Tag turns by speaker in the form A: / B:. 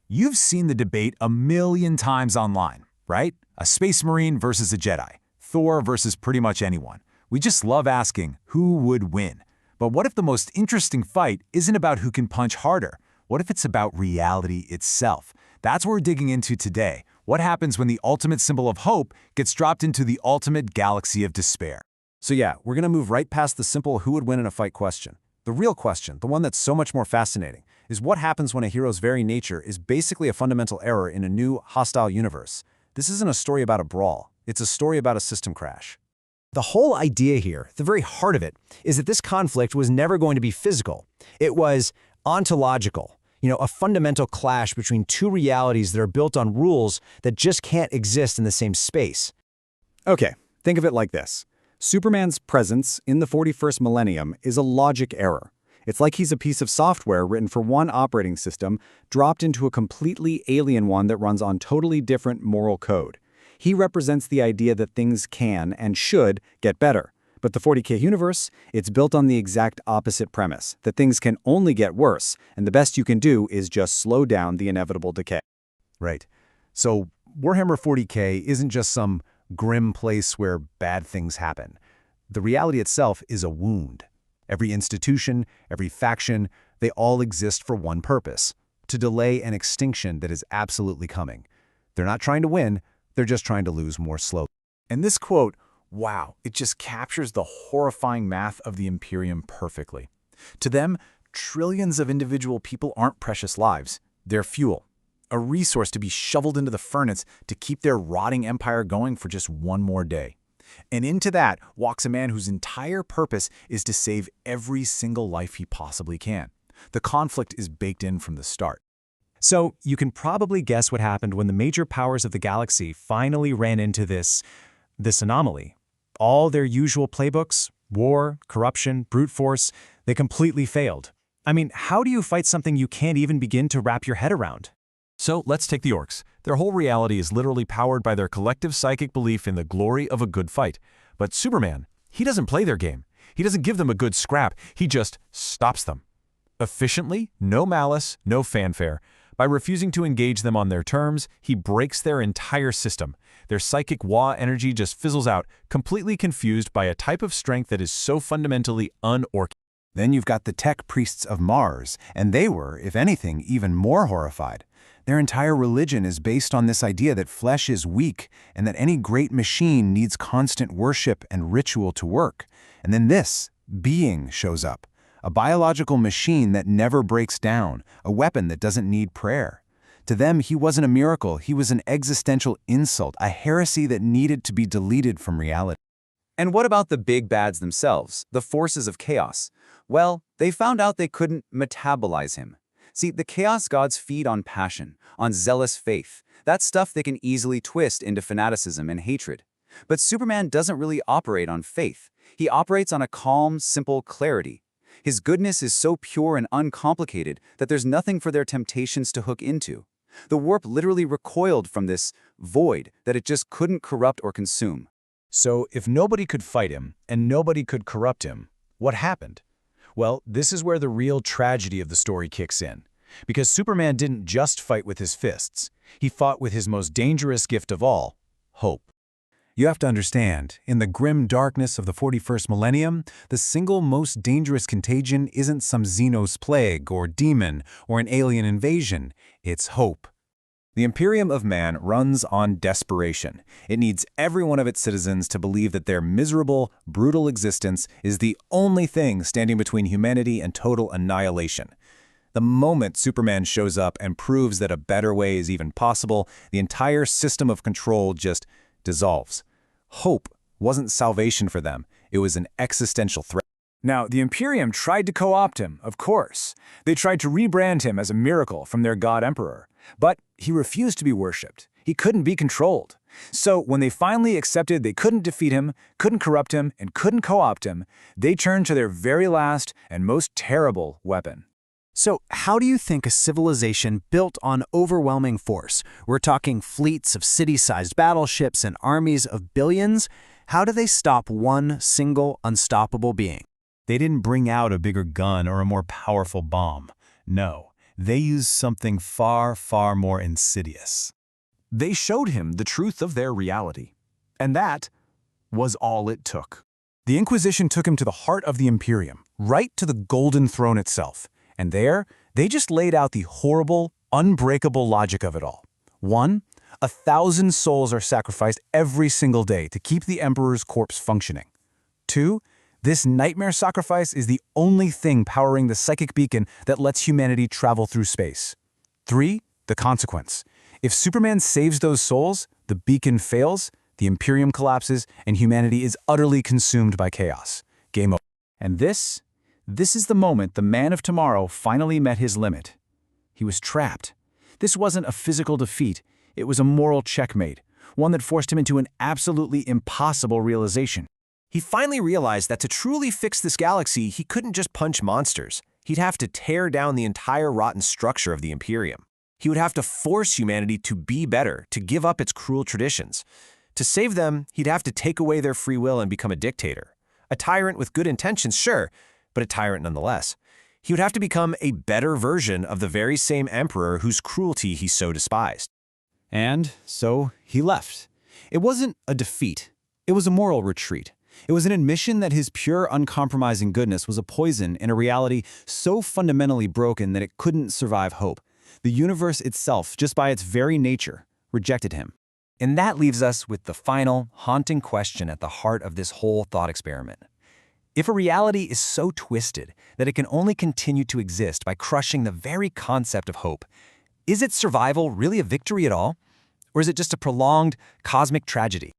A: You've seen the debate a million times online, right? A space marine versus a Jedi, Thor versus pretty much anyone. We just love asking, who would win? But what if the most interesting fight isn't about who can punch harder? What if it's about reality itself? That's what we're digging into today. What happens when the ultimate symbol of hope gets dropped into the ultimate galaxy of despair?
B: So yeah, we're gonna move right past the simple who would win in a fight question. The real question, the one that's so much more fascinating, is what happens when a hero's very nature is basically a fundamental error in a new, hostile universe. This isn't a story about a brawl. It's a story about a system crash.
C: The whole idea here, the very heart of it, is that this conflict was never going to be physical. It was ontological. A fundamental clash between two realities that are built on rules that just can't exist in the same space.
B: Okay, think of it like this. Superman's presence in the 41st millennium is a logic error. It's like he's a piece of software written for one operating system, dropped into a completely alien one that runs on totally different moral code. He represents the idea that things can and should get better. But the 40k universe, it's built on the exact opposite premise, that things can only get worse, and the best you can do is just slow down the inevitable decay.
A: Right. So Warhammer 40k isn't just some grim place where bad things happen. The reality itself is a wound. Every institution, every faction, they all exist for one purpose: to delay an extinction that is absolutely coming. They're not trying to win, they're just trying to lose more slowly. And this quote, wow, it just captures the horrifying math of the Imperium perfectly. To them, trillions of individual people aren't precious lives. They're fuel, a resource to be shoveled into the furnace to keep their rotting empire going for just one more day. And into that walks a man whose entire purpose is to save every single life he possibly can. The conflict is baked in from the start.
C: So you can probably guess what happened when the major powers of the galaxy finally ran into this anomaly. All their usual playbooks, war, corruption, brute force, they completely failed. I mean, how do you fight something you can't even begin to wrap your head around?
A: So let's take the Orcs. Their whole reality is literally powered by their collective psychic belief in the glory of a good fight. But Superman, he doesn't play their game. He doesn't give them a good scrap. He just stops them. Efficiently, no malice, no fanfare. By refusing to engage them on their terms, he breaks their entire system. Their psychic Wa energy just fizzles out, completely confused by a type of strength that is so fundamentally un-Orc.
B: Then you've got the tech priests of Mars, and they were, if anything, even more horrified. Their entire religion is based on this idea that flesh is weak and that any great machine needs constant worship and ritual to work. And then this being shows up, a biological machine that never breaks down, a weapon that doesn't need prayer. To them, he wasn't a miracle, he was an existential insult, a heresy that needed to be deleted from reality.
D: And what about the big bads themselves, the forces of chaos? Well, they found out they couldn't metabolize him. See, the chaos gods feed on passion, on zealous faith. That's stuff they can easily twist into fanaticism and hatred. But Superman doesn't really operate on faith. He operates on a calm, simple clarity. His goodness is so pure and uncomplicated that there's nothing for their temptations to hook into. The warp literally recoiled from this void that it just couldn't corrupt or consume.
A: So if nobody could fight him and nobody could corrupt him, what happened? Well, this is where the real tragedy of the story kicks in. Because Superman didn't just fight with his fists. He fought with his most dangerous gift of all, hope. You have to understand, in the grim darkness of the 41st millennium, the single most dangerous contagion isn't some Xenos plague or demon or an alien invasion. It's hope. The Imperium of Man runs on desperation. It needs every one of its citizens to believe that their miserable, brutal existence is the only thing standing between humanity and total annihilation. The moment Superman shows up and proves that a better way is even possible, the entire system of control just dissolves. Hope wasn't salvation for them. It was an existential threat.
E: Now, the Imperium tried to co-opt him, of course. They tried to rebrand him as a miracle from their god-emperor. But he refused to be worshipped. He couldn't be controlled. So when they finally accepted they couldn't defeat him, couldn't corrupt him, and couldn't co-opt him, they turned to their very last and most terrible weapon.
C: So how do you think a civilization built on overwhelming force, we're talking fleets of city-sized battleships and armies of billions, how do they stop one single unstoppable being?
A: They didn't bring out a bigger gun or a more powerful bomb. No, They used something far, far more insidious.
E: They showed him the truth of their reality. And that was all it took. The Inquisition took him to the heart of the Imperium, right to the Golden Throne itself. And there, they just laid out the horrible, unbreakable logic of it all. 1, 1,000 souls are sacrificed every single day to keep the Emperor's corpse functioning. 2, this nightmare sacrifice is the only thing powering the psychic beacon that lets humanity travel through space. 3, the consequence. If Superman saves those souls, the beacon fails, the Imperium collapses, and humanity is utterly consumed by chaos. Game over. And this is the moment the Man of Tomorrow finally met his limit. He was trapped. This wasn't a physical defeat, it was a moral checkmate, one that forced him into an absolutely impossible realization.
C: He finally realized that to truly fix this galaxy, he couldn't just punch monsters. He'd have to tear down the entire rotten structure of the Imperium. He would have to force humanity to be better, to give up its cruel traditions. To save them, he'd have to take away their free will and become a dictator. A tyrant with good intentions, sure, but a tyrant nonetheless. He would have to become a better version of the very same emperor whose cruelty he so despised.
D: And so he left. It wasn't a defeat. It was a moral retreat. It was an admission that his pure, uncompromising goodness was a poison in a reality so fundamentally broken that it couldn't survive hope. The universe itself, just by its very nature, rejected him.
C: And that leaves us with the final, haunting question at the heart of this whole thought experiment. If a reality is so twisted that it can only continue to exist by crushing the very concept of hope, is its survival really a victory at all? Or is it just a prolonged, cosmic tragedy?